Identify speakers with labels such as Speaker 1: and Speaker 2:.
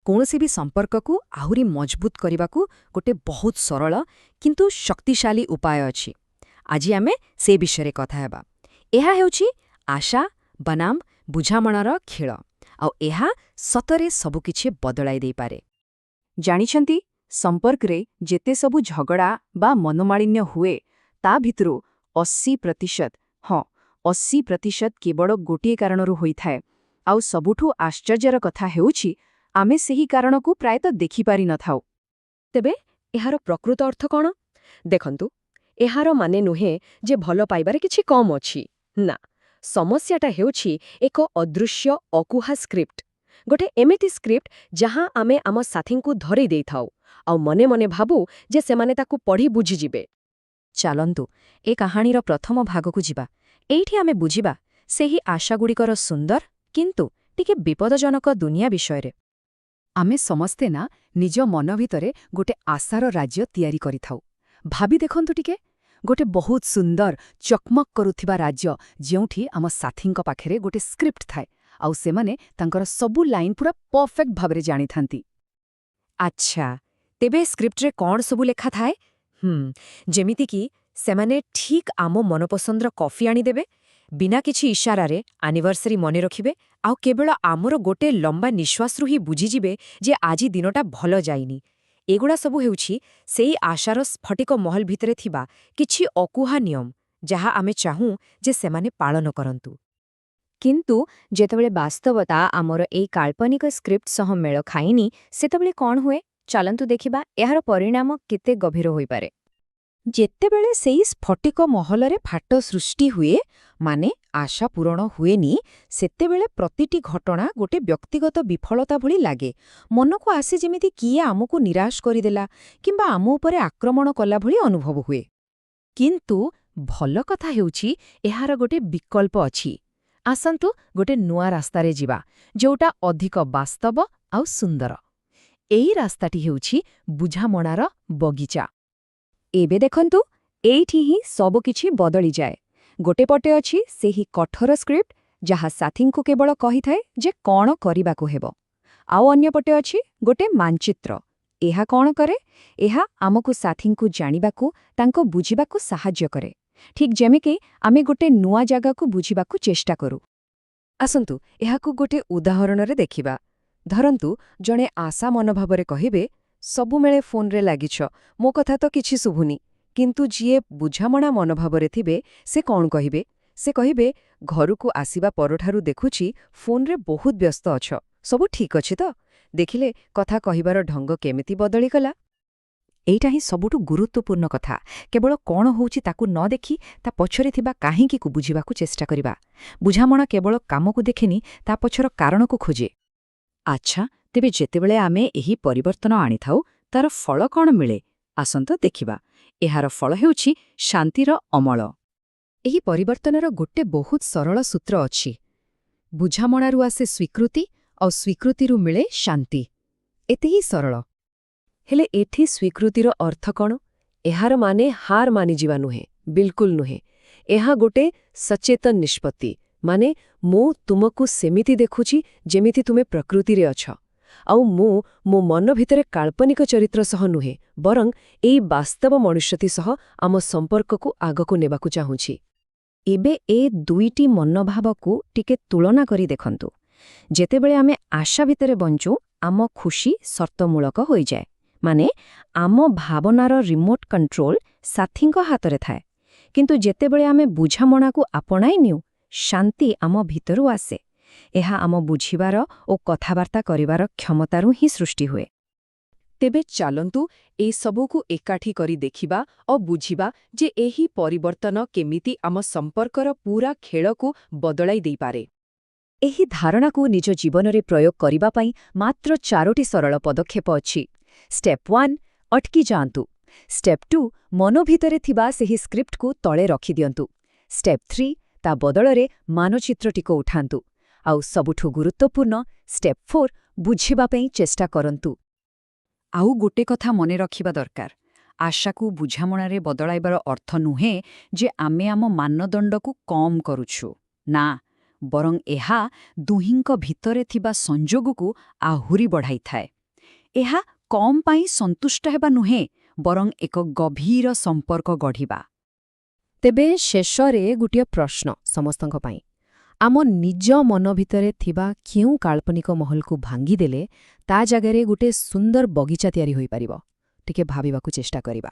Speaker 1: କୌଣସି ବି ସମ୍ପର୍କକୁ ଆହୁରି ମଜବୁତ କରିବାକୁ ଗୋଟେ ବହୁତ ସରଳ କିନ୍ତୁ ଶକ୍ତିଶାଳୀ ଉପାୟ ଅଛି। ଆଜି ଆମେ ସେ ବିଷୟରେ କଥା ହେବା। ଏହା ହେଉଛି ଆଶା ବନାମ ବୁଝାମଣାର ଖେଳ, ଆଉ ଏହା ସତରେ ସବୁକିଛି ବଦଳାଇ ଦେଇପାରେ। ଜାଣିଛନ୍ତି, ସମ୍ପର୍କରେ ଯେତେ ସବୁ ଝଗଡ଼ା ବା ମନୋମାଳିନ୍ୟ ହୁଏ, ତା ଭିତରୁ 80%, ହଁ 80% କେବଳ ଗୋଟିଏ କାରଣରୁ ହୋଇଥାଏ। ଆଉ ସବୁଠୁ ଆଶ୍ଚର୍ଯ୍ୟର କଥା ହେଉଛି, ଆମେ ସେହି କାରଣକୁ ପ୍ରାୟତଃ ଦେଖିପାରିନଥାଉ।
Speaker 2: ତେବେ ଏହାର ପ୍ରକୃତ ଅର୍ଥ କ'ଣ? ଦେଖନ୍ତୁ, ଏହାର ମାନେ ନୁହେଁ ଯେ ଭଲ ପାଇବାରେ କିଛି କମ୍ ଅଛି। ନା, ସମସ୍ୟାଟା ହେଉଛି ଏକ ଅଦୃଶ୍ୟ ଅକୁହା ସ୍କ୍ରିପ୍ଟ। ଗୋଟେ ଏମିତି ସ୍କ୍ରିପ୍ଟ ଯାହା ଆମେ ଆମ ସାଥୀଙ୍କୁ ଧରେଇ ଦେଇଥାଉ, ଆଉ ମନେ ମନେ ଭାବୁ ଯେ ସେମାନେ ତାକୁ ପଢ଼ି ବୁଝିଯିବେ।
Speaker 1: ଚାଲନ୍ତୁ ଏ କାହାଣୀର ପ୍ରଥମ ଭାଗକୁ ଯିବା। ଏଇଠି ଆମେ ବୁଝିବା ସେହି ଆଶାଗୁଡ଼ିକର ସୁନ୍ଦର କିନ୍ତୁ ଟିକେ ବିପଦଜନକ ଦୁନିଆ ବିଷୟରେ। ଆମେ ସମସ୍ତେ ନା ନିଜ ମନ ଭିତରେ ଗୋଟେ ଆଶାର ରାଜ୍ୟ ତିଆରି କରିଥାଉ। ଭାବି ଦେଖନ୍ତୁ ଟିକେ, ଗୋଟେ ବହୁତ ସୁନ୍ଦର ଚକମକ କରୁଥିବା ରାଜ୍ୟ ଯେଉଁଠି ଆମ ସାଥୀଙ୍କ ପାଖରେ ଗୋଟେ ସ୍କ୍ରିପ୍ଟ ଥାଏ, ଆଉ ସେମାନେ ତାଙ୍କର ସବୁ ଲାଇନ୍ ପୁରା ପରଫେକ୍ଟ ଭାବରେ ଜାଣିଥାନ୍ତି। ଆଚ୍ଛା, ତେବେ ସ୍କ୍ରିପ୍ଟରେ କ'ଣ ସବୁ ଲେଖା ଥାଏ? ଯେମିତିକି ସେମାନେ ଠିକ୍ ଆମ ମନପସନ୍ଦର କଫି ଆଣିଦେବେ, ବିନା କିଛି ଇସାରାରେ ଆନିଭର୍ସରୀ ମନେ ରଖିବେ, ଆଉ କେବଳ ଆମର ଗୋଟେ ଲମ୍ବା ନିଶ୍ୱାସରୁ ହିଁ ବୁଝିଯିବେ ଯେ ଆଜି ଦିନଟା ଭଲ ଯାଇନି। ଏଗୁଡ଼ା ସବୁ ହେଉଛି ସେଇ ଆଶାର ସ୍ଫଟିକ ମହଲ ଭିତରେ ଥିବା କିଛି ଅକୁହା ନିୟମ, ଯାହା ଆମେ ଚାହୁଁ ଯେ ସେମାନେ ପାଳନ କରନ୍ତୁ। କିନ୍ତୁ ଯେତେବେଳେ ବାସ୍ତବତା ଆମର ଏଇ କାଳ୍ପନିକ ସ୍କ୍ରିପ୍ଟ ସହ ମେଳ ଖାଇନି, ସେତେବେଳେ କ'ଣ ହୁଏ? ଚାଲନ୍ତୁ ଦେଖିବା ଏହାର ପରିଣାମ କେତେ ଗଭୀର ହୋଇପାରେ। ଯେତେବେଳେ ସେଇ ସ୍ଫଟିକ ମହଲରେ ଫାଟ ସୃଷ୍ଟି ହୁଏ, ମାନେ ଆଶା ପୂରଣ ହୁଏନି, ସେତେବେଳେ ପ୍ରତିଟି ଘଟଣା ଗୋଟେ ବ୍ୟକ୍ତିଗତ ବିଫଳତା ଭଳି ଲାଗେ। ମନକୁ ଆସେ ଯେମିତି କିଏ ଆମକୁ ନିରାଶ କରିଦେଲା କିମ୍ବା ଆମ ଉପରେ ଆକ୍ରମଣ କଲା ଭଳି ଅନୁଭବ ହୁଏ। କିନ୍ତୁ ଭଲ କଥା ହେଉଛି, ଏହାର ଗୋଟେ ବିକଳ୍ପ ଅଛି। ଆସନ୍ତୁ ଗୋଟେ ନୂଆ ରାସ୍ତାରେ ଯିବା, ଯୋଉଟା ଅଧିକ ବାସ୍ତବ ଆଉ ସୁନ୍ଦର। ଏଇ ରାସ୍ତାଟି ହେଉଛି ବୁଝାମଣାର ବଗିଚା। ଏବେ ଦେଖନ୍ତୁ, ଏଇଠି ହିଁ ସବୁକିଛି ବଦଳିଯାଏ। ଗୋଟେ ପଟେ ଅଛି ସେହି କଠୋର ସ୍କ୍ରିପ୍ଟ, ଯାହା ସାଥୀଙ୍କୁ କେବଳ କହିଥାଏ ଯେ କ'ଣ କରିବାକୁ ହେବ। ଆଉ ଅନ୍ୟପଟେ ଅଛି ଗୋଟେ ମାନଚିତ୍ର। ଏହା କ'ଣ କରେ? ଏହା ଆମକୁ ସାଥୀଙ୍କୁ ଜାଣିବାକୁ, ତାଙ୍କୁ ବୁଝିବାକୁ ସାହାଯ୍ୟ କରେ। ଠିକ୍ ଯେମିତି ଆମେ ଗୋଟେ ନୂଆ ଜାଗାକୁ ବୁଝିବାକୁ ଚେଷ୍ଟା କରୁ। ଆସନ୍ତୁ ଏହାକୁ ଗୋଟେ ଉଦାହରଣରେ ଦେଖିବା। ଧରନ୍ତୁ, ଜଣେ ଆଶା ମନୋଭାବରେ କହିବେ, ସବୁବେଳେ ଫୋନରେ ଲାଗିଛ, ମୋ କଥା ତ କିଛି ଶୁଭୁନି। କିନ୍ତୁ ଯିଏ ବୁଝାମଣା ମନୋଭାବରେ ଥିବେ, ସେ କ'ଣ କହିବେ? ସେ କହିବେ, ଘରକୁ ଆସିବା ପରଠାରୁ ଦେଖୁଛି ଫୋନରେ ବହୁତ ବ୍ୟସ୍ତ ଅଛ, ସବୁ ଠିକ୍ ଅଛି ତ? ଦେଖିଲେ କଥା କହିବାର ଢଙ୍ଗ କେମିତି ବଦଳିଗଲା। ଏଇଟା ହିଁ ସବୁଠୁ ଗୁରୁତ୍ୱପୂର୍ଣ୍ଣ କଥା। କେବଳ କ'ଣ ହେଉଛି ତାକୁ ନ ଦେଖି ତା ପଛରେ ଥିବା କାହିଁକିକୁ ବୁଝିବାକୁ ଚେଷ୍ଟା କରିବା। ବୁଝାମଣା କେବଳ କାମକୁ ଦେଖେନି, ତା ପଛର କାରଣକୁ ଖୋଜେ। ଆଚ୍ଛା, ତେବେ ଯେତେବେଳେ ଆମେ ଏହି ପରିବର୍ତ୍ତନ ଆଣିଥାଉ, ତାର ଫଳ କ'ଣ ମିଳେ? ଆସନ୍ତୁ ଦେଖିବା। ଏହାର ଫଳ ହେଉଛି ଶାନ୍ତିର ଅମଳ। ଏହି ପରିବର୍ତ୍ତନର ଗୋଟେ ବହୁତ ସରଳ ସୂତ୍ର ଅଛି। ବୁଝାମଣାରୁ ଆସେ ସ୍ୱୀକୃତି, ଆଉ ସ୍ୱୀକୃତିରୁ ମିଳେ ଶାନ୍ତି। ଏତେ ହିଁ ସରଳ।
Speaker 2: ହେଲେ ଏଠି ସ୍ୱୀକୃତିର ଅର୍ଥ କ'ଣ? ଏହାର ମାନେ ହାର ମାନିଯିବା ନୁହେଁ, ବିଲକୁଲ ନୁହେଁ। ଏହା ଗୋଟେ ସଚେତନ ନିଷ୍ପତ୍ତି। ମାନେ ମୁଁ ତୁମକୁ ସେମିତି ଦେଖୁଛି ଯେମିତି ତୁମେ ପ୍ରକୃତିରେ ଅଛ, ଆଉ ମୁଁ ମୋ ମନ ଭିତରେ କାଳ୍ପନିକ ଚରିତ୍ର ସହ ନୁହେଁ, ବରଂ ଏଇ ବାସ୍ତବ ମନୁଷ୍ୟଟି ସହ ଆମ ସମ୍ପର୍କକୁ ଆଗକୁ ନେବାକୁ ଚାହୁଁଛି।
Speaker 1: ଏବେ ଏ ଦୁଇଟି ମନୋଭାବକୁ ଟିକେ ତୁଳନା କରି ଦେଖନ୍ତୁ। ଯେତେବେଳେ ଆମେ ଆଶା ଭିତରେ ବଞ୍ଚୁ, ଆମ ଖୁସି ସର୍ତ୍ତମୂଳକ ହୋଇଯାଏ। ମାନେ ଆମ ଭାବନାର ରିମୋଟ୍ କଣ୍ଟ୍ରୋଲ ସାଥୀଙ୍କ ହାତରେ ଥାଏ। କିନ୍ତୁ ଯେତେବେଳେ ଆମେ ବୁଝାମଣାକୁ ଆପଣାଇ ନେଉ, ଶାନ୍ତି ଆମ ଭିତରୁ ଆସେ। ଏହା ଆମ ବୁଝିବାର ଓ କଥାବାର୍ତ୍ତା କରିବାର କ୍ଷମତାରୁ ହିଁ ସୃଷ୍ଟି ହୁଏ।
Speaker 2: ତେବେ ଚାଲନ୍ତୁ ଏସବୁକୁ ଏକାଠି କରି ଦେଖିବା ଓ ବୁଝିବା ଯେ ଏହି ପରିବର୍ତ୍ତନ କେମିତି ଆମ ସମ୍ପର୍କର ପୁରା ଖେଳକୁ ବଦଳାଇ ଦେଇପାରେ।
Speaker 1: ଏହି ଧାରଣାକୁ ନିଜ ଜୀବନରେ ପ୍ରୟୋଗ କରିବା ପାଇଁ ମାତ୍ର 4ଟି ସରଳ ପଦକ୍ଷେପ ଅଛି। ଷ୍ଟେପ୍ 1, ଅଟକି ଯାଆନ୍ତୁ। ଷ୍ଟେପ୍ 2, ମନ ଭିତରେ ଥିବା ସେହି ସ୍କ୍ରିପ୍ଟକୁ ତଳେ ରଖିଦିଅନ୍ତୁ। ଷ୍ଟେପ୍ 3, ତା ବଦଳରେ ମାନଚିତ୍ରଟିକୁ ଉଠାନ୍ତୁ। ଆଉ ସବୁଠୁ ଗୁରୁତ୍ୱପୂର୍ଣ୍ଣ ଷ୍ଟେପ୍ 4, ବୁଝିବା ପାଇଁ ଚେଷ୍ଟା କରନ୍ତୁ। ଆଉ ଗୋଟେ କଥା ମନେ ରଖିବା ଦରକାର। ଆଶାକୁ ବୁଝାମଣାରେ ବଦଳାଇବାର ଅର୍ଥ ନୁହେଁ ଯେ ଆମେ ଆମ ମାନଦଣ୍ଡକୁ କମ୍ କରୁଛୁ। ନା, ବରଂ ଏହା ଦୁହିଁଙ୍କ ଭିତରେ ଥିବା ସଂଯୋଗକୁ ଆହୁରି ବଢ଼ାଇଥାଏ। ଏହା କମ୍ ପାଇଁ ସନ୍ତୁଷ୍ଟ ହେବା ନୁହେଁ, ବରଂ ଏକ ଗଭୀର ସମ୍ପର୍କ ଗଢ଼ିବା।
Speaker 2: ତେବେ ଶେଷରେ ଗୋଟିଏ ପ୍ରଶ୍ନ ସମସ୍ତଙ୍କ ପାଇଁ। ଆମ ନିଜ ମନ ଭିତରେ ଥିବା କେଉଁ କାଳ୍ପନିକ ମହଲକୁ ଭାଙ୍ଗିଦେଲେ ତା ଜାଗାରେ ଗୋଟେ ସୁନ୍ଦର ବଗିଚା ତିଆରି ହୋଇପାରିବ? ଟିକେ ଭାବିବାକୁ ଚେଷ୍ଟା କରିବା।